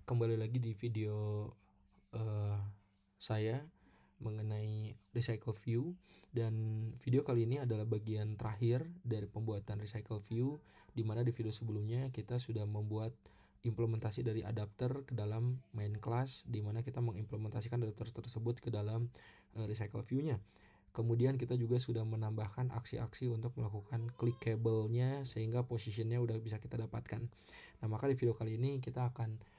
Kembali lagi di video saya mengenai recycle view, dan video kali ini adalah bagian terakhir dari pembuatan recycle view, di mana di video sebelumnya kita sudah membuat implementasi dari adapter ke dalam main class, di mana kita mengimplementasikan adapter tersebut ke dalam recycle view-nya. Kemudian kita juga sudah menambahkan aksi-aksi untuk melakukan clickable-nya sehingga positionnya udah bisa kita dapatkan. Nah, maka di video kali ini kita akan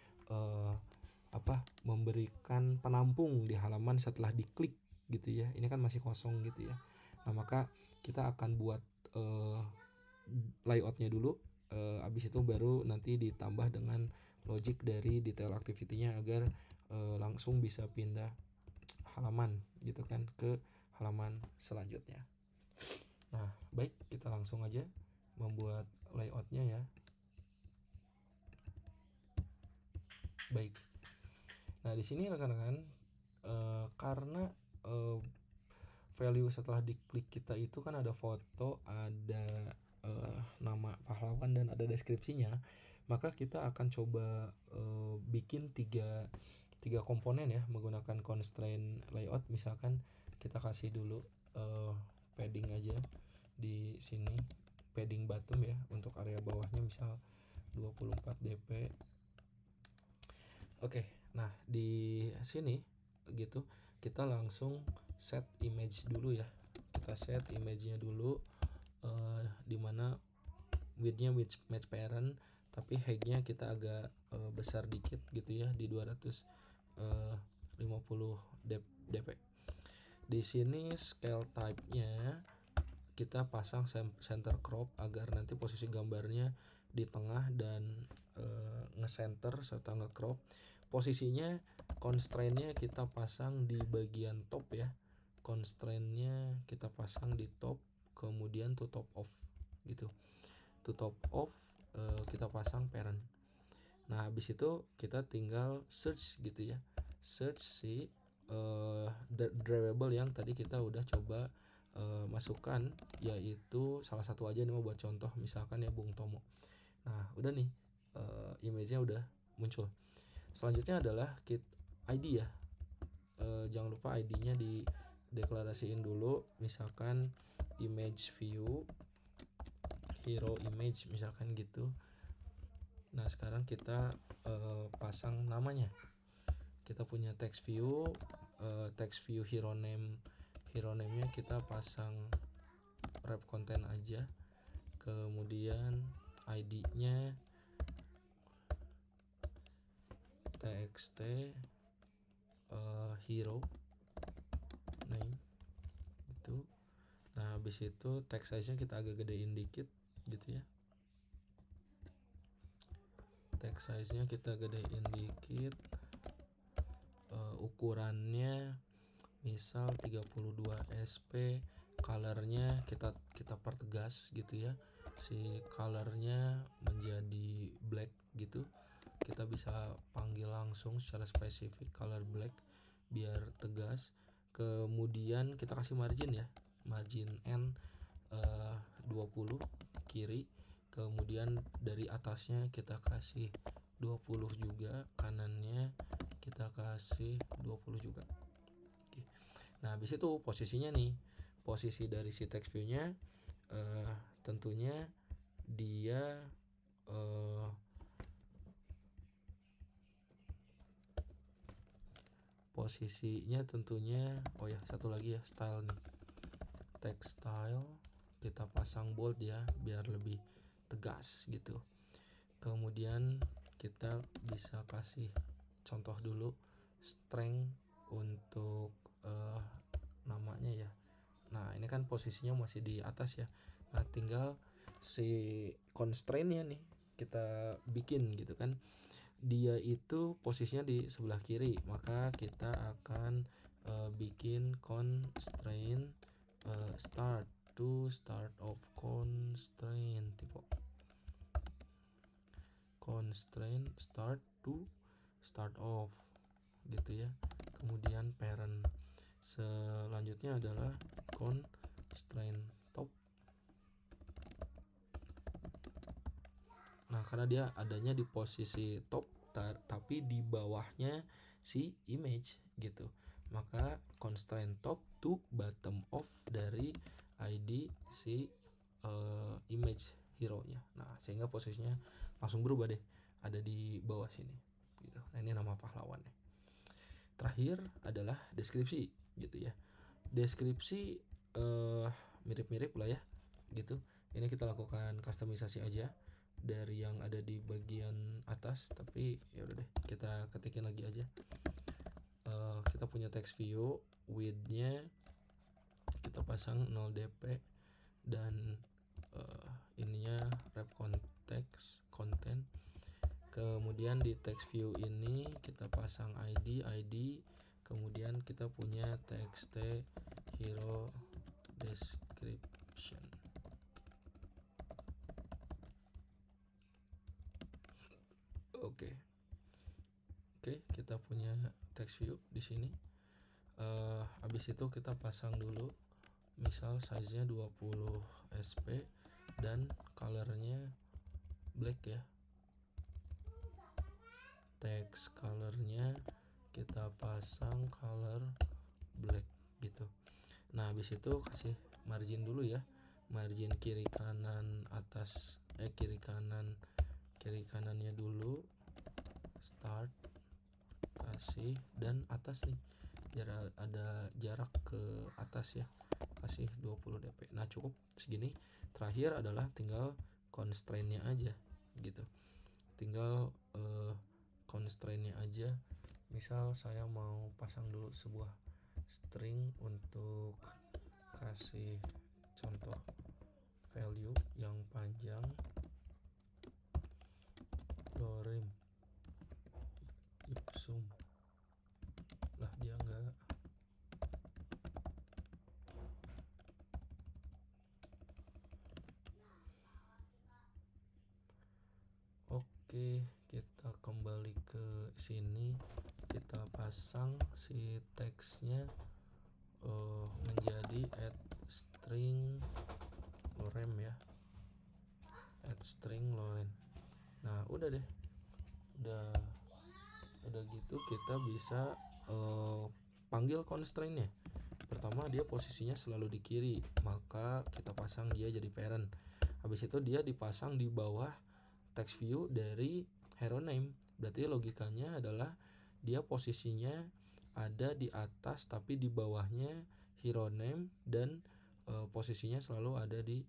memberikan penampung di halaman setelah diklik gitu ya. Ini kan masih kosong gitu ya. Nah, maka kita akan buat layoutnya dulu. Habis itu baru nanti ditambah dengan logic dari detail activity-nya agar langsung bisa pindah halaman gitu kan ke halaman selanjutnya. Nah, baik, kita langsung aja membuat layoutnya ya. Baik. Nah, di sini rekan-rekan, karena value setelah diklik kita itu kan ada foto, ada nama pahlawan, dan ada deskripsinya. Maka kita akan coba bikin tiga komponen ya menggunakan constraint layout. Misalkan kita kasih dulu padding aja di sini, padding bottom ya, untuk area bawahnya misal 24 dp. Oke, nah di sini gitu kita langsung set image dulu ya. Kita set image-nya dulu, dimana width-nya match parent, tapi height-nya kita agak besar dikit gitu ya, di 250 dp. Di sini scale type-nya kita pasang center crop agar nanti posisi gambarnya di tengah dan nge-center serta nge-crop. Posisinya constraint-nya kita pasang di bagian top ya. Constraint-nya kita pasang di top, kemudian to top off gitu. To top off kita pasang parent. Nah, habis itu kita tinggal search gitu ya. Search si drawable yang tadi kita udah coba masukkan, yaitu salah satu aja nih, mau buat contoh misalkan ya Bung Tomo. Nah, udah nih, image-nya udah muncul. Selanjutnya adalah kit ID ya. Jangan lupa ID-nya di deklarasiin dulu, misalkan image view hero image misalkan gitu. Nah, sekarang kita pasang namanya. Kita punya text view hero name-nya kita pasang wrap content aja. Kemudian ID-nya txt hero name itu. Nah, habis itu text size-nya kita agak gedein dikit gitu ya. Text size-nya kita gedein dikit. Ukurannya misal 32 sp. Colornya kita pertegas gitu ya. Si colornya menjadi black gitu. Kita bisa panggil langsung secara spesifik color black biar tegas. Kemudian kita kasih margin ya. Margin N 20 kiri. Kemudian dari atasnya kita kasih 20 juga, kanannya kita kasih 20 juga. Oke. Nah, habis itu posisinya nih, posisi dari si text view-nya tentunya dia posisinya tentunya satu lagi ya, style nih. Text style kita pasang bold ya biar lebih tegas gitu. Kemudian kita bisa kasih contoh dulu strength untuk namanya ya. Nah, ini kan posisinya masih di atas ya. Nah, tinggal si constraint-nya nih kita bikin gitu kan. Dia itu posisinya di sebelah kiri, maka kita akan bikin constraint start of constraint tipe constraint start to start off gitu ya. Kemudian parent selanjutnya adalah constraint top. Nah, karena dia adanya di posisi top, tapi di bawahnya si image gitu. Maka constraint top to bottom of dari ID si image hero-nya. Nah, sehingga posisinya langsung berubah deh, ada di bawah sini gitu. Nah, ini nama pahlawannya. Terakhir adalah deskripsi gitu ya. Deskripsi mirip-mirip lah ya gitu. Ini kita lakukan customisasi aja dari yang ada di bagian atas, tapi ya udah deh, kita ketikin lagi aja. Kita punya text view, width-nya kita pasang 0 dp dan ininya wrap context content. Kemudian di text view ini kita pasang ID, kemudian kita punya txt hero description. Oke, kita punya text view di sini. Habis itu kita pasang dulu misal size-nya 20 sp dan color-nya black ya. Text color-nya kita pasang color black gitu. Nah, habis itu kasih margin dulu ya. Margin kiri kanan atas kiri kanannya dulu, start, kasih, dan atas nih biar ada jarak ke atas ya, kasih 20 dp. Nah, cukup segini. Terakhir adalah tinggal constraint-nya aja gitu. Tinggal constraint-nya aja. Misal saya mau pasang dulu sebuah string untuk kasih contoh value yang panjang, lorem ipsum. Lah, dia enggak. Oke, kita kembali ke sini. Kita pasang si teksnya menjadi add string lorem ya. Add string lorem. Nah, udah deh. Udah gitu kita bisa panggil constraint-nya. Pertama, dia posisinya selalu di kiri, maka kita pasang dia jadi parent. Habis itu dia dipasang di bawah text view dari hero name. Berarti logikanya adalah dia posisinya ada di atas tapi di bawahnya hero name, dan posisinya selalu ada di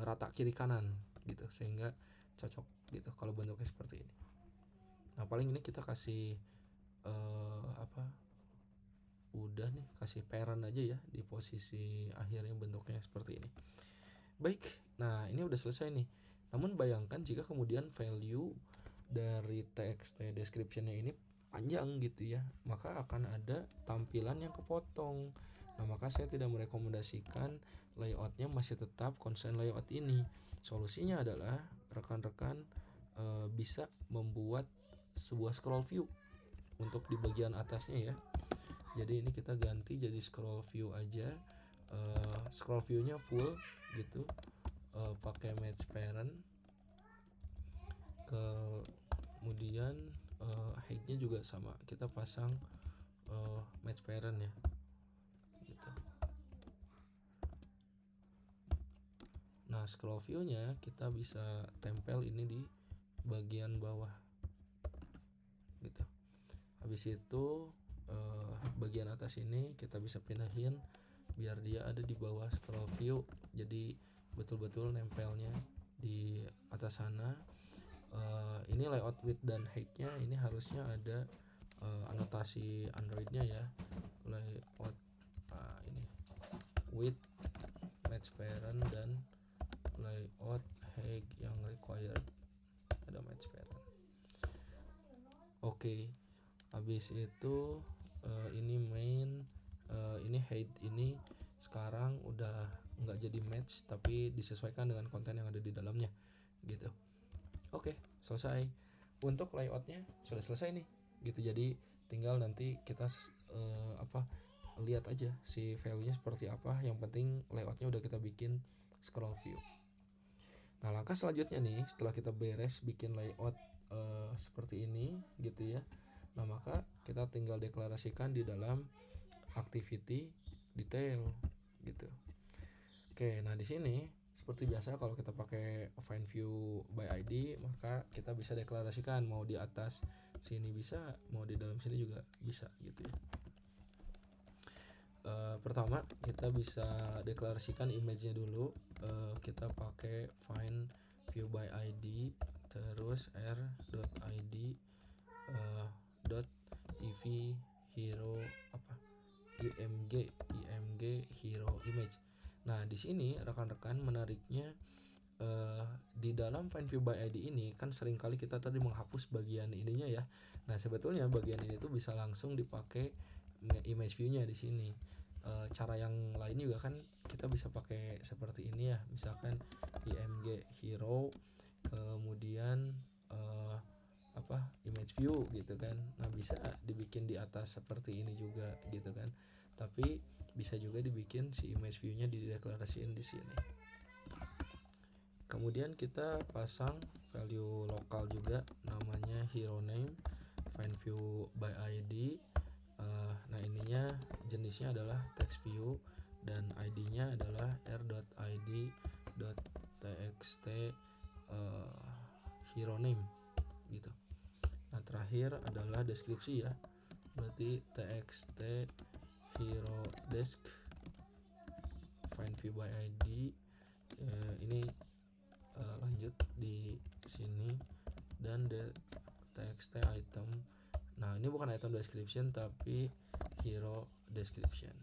rata kiri kanan gitu, sehingga cocok gitu kalau bentuknya seperti ini. Nah, paling ini kita kasih udah nih, kasih parent aja ya di posisi akhirnya bentuknya seperti ini. Baik, nah ini udah selesai nih. Namun bayangkan jika kemudian value dari text description-nya ini panjang gitu ya, maka akan ada tampilan yang kepotong. Nah, maka saya tidak merekomendasikan layoutnya masih tetap constraint layout ini. Solusinya adalah rekan-rekan bisa membuat sebuah scroll view untuk di bagian atasnya ya. Jadi ini kita ganti jadi scroll view aja. Scroll view-nya full gitu, pakai match parent. Kemudian height-nya juga sama, kita pasang match parent ya gitu. Nah, scroll view-nya kita bisa tempel ini di bagian bawah gitu. Habis itu bagian atas ini kita bisa pindahin biar dia ada di bawah scroll view, jadi betul-betul nempelnya di atas sana. Ini layout width dan height-nya ini harusnya ada anotasi Android-nya ya. Layout ini width, match parent, dan layout height yang required ada match parent. Oke. Habis itu ini main, ini height ini sekarang udah nggak jadi match tapi disesuaikan dengan konten yang ada di dalamnya gitu. Oke, selesai. Untuk layoutnya sudah selesai nih gitu. Jadi tinggal nanti kita lihat aja si value-nya seperti apa. Yang penting layoutnya udah kita bikin scroll view. Nah, langkah selanjutnya nih, setelah kita beres bikin layout seperti ini gitu ya. Nah, maka kita tinggal deklarasikan di dalam activity detail gitu. Oke, nah di sini seperti biasa kalau kita pakai find view by ID, maka kita bisa deklarasikan mau di atas sini bisa, mau di dalam sini juga bisa gitu ya. Pertama kita bisa deklarasikan image-nya dulu. Kita pakai find view by ID terus r.id dot ev hero img hero image. Nah, di sini rekan-rekan menariknya di dalam find view by ID ini kan seringkali kita tadi menghapus bagian ininya ya. Nah, sebetulnya bagian ini tuh bisa langsung dipakai image view-nya di sini. Cara yang lain juga kan kita bisa pakai seperti ini ya, misalkan img hero kemudian image view gitu kan. Nah, bisa dibikin di atas seperti ini juga gitu kan, tapi bisa juga dibikin si image view-nya dideklarasiin di sini. Kemudian kita pasang value lokal juga, namanya hero name find view by ID. Nah, ininya jenisnya adalah text view dan ID-nya adalah r.id.txt hero name gitu. Nah, terakhir adalah deskripsi ya, berarti txt hero desk find view by ID. Ini lanjut di sini dan the txt item. Nah, ini bukan item description tapi hero description.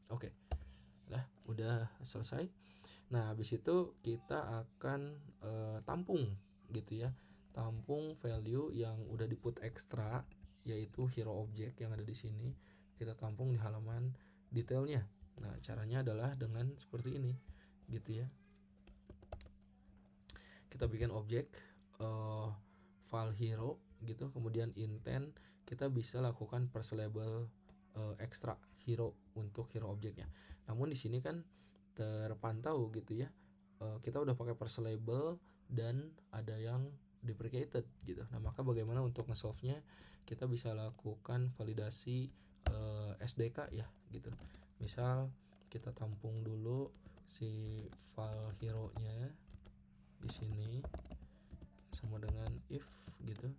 Oke. Nah, udah selesai. Nah, habis itu kita akan tampung gitu ya. Tampung value yang udah di put ekstra, yaitu hero object yang ada di sini. Kita tampung di halaman detailnya. Nah, caranya adalah dengan seperti ini gitu ya. Kita bikin objek file hero gitu, kemudian intent kita bisa lakukan parse label ekstra hero untuk hero objeknya. Namun di sini kan terpantau gitu ya, kita udah pakai parse label dan ada yang deprecated gitu. Nah, maka bagaimana untuk nge-solve-nya? Kita bisa lakukan validasi SDK ya gitu. Misal kita tampung dulu si file hero-nya di sini sama dengan if gitu,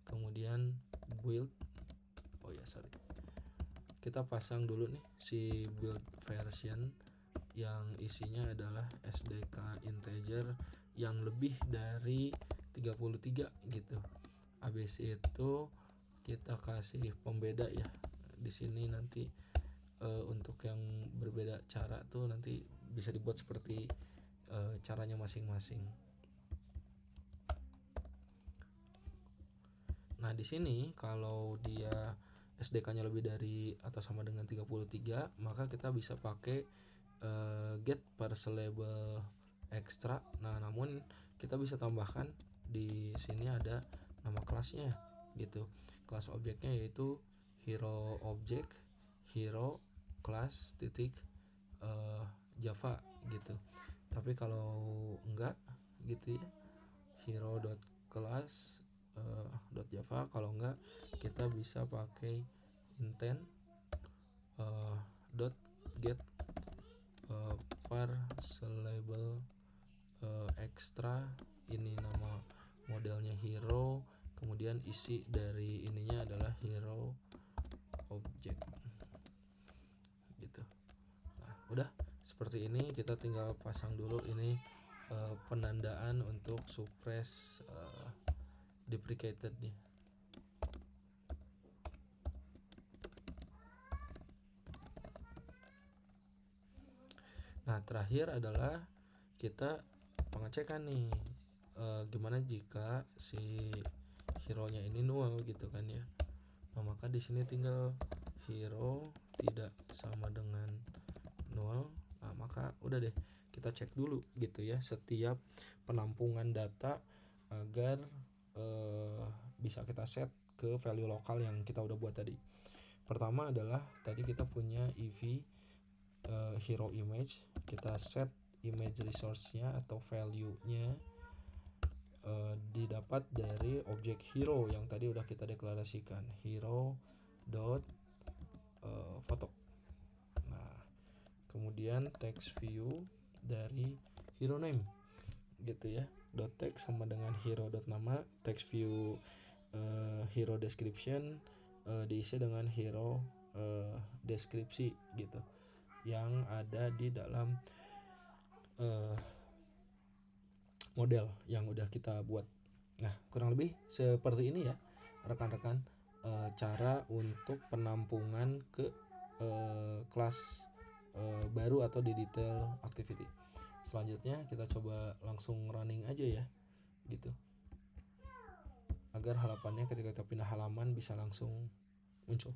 kemudian build, kita pasang dulu nih si build version yang isinya adalah SDK integer yang lebih dari 33 gitu. Habis itu kita kasih pembeda ya. Di sini nanti untuk yang berbeda cara tuh nanti bisa dibuat seperti caranya masing-masing. Nah, di sini kalau dia SDK-nya lebih dari atau sama dengan 33, maka kita bisa pakai get parse label extra. Nah, namun kita bisa tambahkan di sini ada nama kelasnya gitu. Kelas objeknya yaitu hero object hero class titik Java gitu. Tapi kalau enggak gitu ya, hero.class .java. Kalau enggak kita bisa pakai intent .get parse label extra. Ini nama modelnya hero, kemudian isi dari ininya adalah hero object gitu. Nah, udah seperti ini. Kita tinggal pasang dulu ini penandaan untuk suppress deprecated nih. Nah, terakhir adalah kita pengecekan nih gimana jika si hero-nya ini null gitu kan ya. Nah, maka di sini tinggal hero tidak sama dengan null. Nah, maka udah deh, kita cek dulu gitu ya setiap penampungan data agar bisa kita set ke value lokal yang kita udah buat tadi. Pertama adalah tadi kita punya ev hero image, kita set image resource-nya atau value-nya didapat dari objek hero yang tadi udah kita deklarasikan, hero dot foto. Nah, kemudian text view dari hero name gitu ya, dot text sama dengan hero dot nama, text view hero description diisi dengan hero deskripsi gitu yang ada di dalam model yang udah kita buat. Nah, kurang lebih seperti ini ya rekan-rekan cara untuk penampungan ke kelas baru atau di detail activity. Selanjutnya kita coba langsung running aja ya gitu, agar halapannya ketika kita pindah halaman bisa langsung muncul.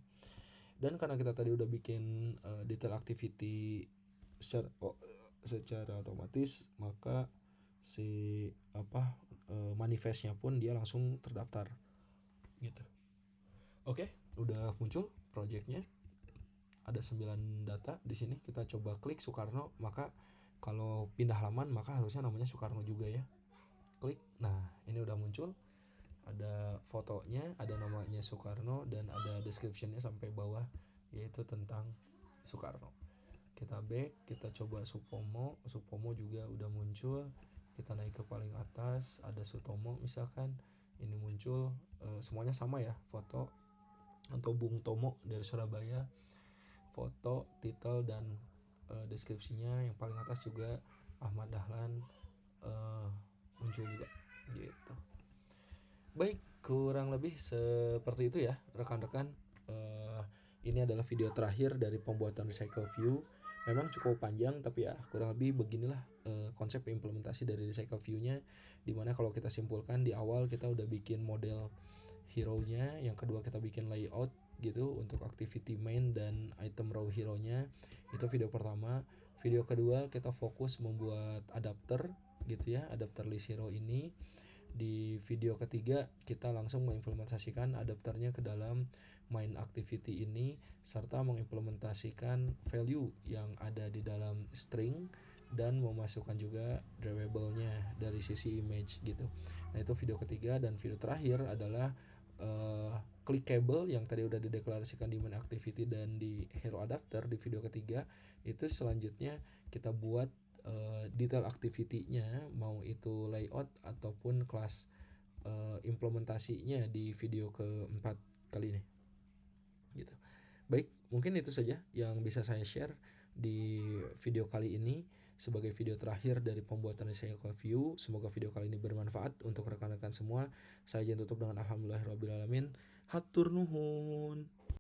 Dan karena kita tadi udah bikin detail activity secara otomatis, maka si manifestnya pun dia langsung terdaftar gitu. Oke, udah muncul projectnya. Ada 9 data di sini. Kita coba klik Soekarno, maka kalau pindah halaman maka harusnya namanya Soekarno juga ya. Klik. Nah, ini udah muncul. Ada fotonya, ada namanya Soekarno, dan ada description-nya sampai bawah yaitu tentang Soekarno. Kita back, kita coba Supomo juga udah muncul. Kita naik ke paling atas, ada Sutomo misalkan, ini muncul semuanya sama ya, foto atau Bung Tomo dari Surabaya, foto, title, dan deskripsinya. Yang paling atas juga Ahmad Dahlan muncul juga gitu. Baik, kurang lebih seperti itu ya rekan-rekan. Ini adalah video terakhir dari pembuatan Recycle View. Memang cukup panjang, tapi ya kurang lebih beginilah konsep implementasi dari Recycle View-nya. Dimana kalau kita simpulkan, di awal kita udah bikin model hero-nya, yang kedua kita bikin layout gitu untuk activity main dan item row hero-nya. Itu video pertama. Video kedua kita fokus membuat adapter gitu ya, adapter list hero ini. Di video ketiga kita langsung mengimplementasikan adapternya ke dalam main activity ini, serta mengimplementasikan value yang ada di dalam string dan memasukkan juga drawable-nya dari sisi image gitu. Nah, itu video ketiga. Dan video terakhir adalah clickable yang tadi udah dideklarasikan di main activity dan di hero adapter di video ketiga. Itu selanjutnya kita buat detail activity-nya, mau itu layout ataupun kelas implementasinya di video keempat kali ini gitu. Baik, mungkin itu saja yang bisa saya share di video kali ini sebagai video terakhir dari pembuatan Recycle View. Semoga video kali ini bermanfaat untuk rekan-rekan semua. Saya izin tutup dengan alhamdulillahirabbil alamin. Hatur nuhun.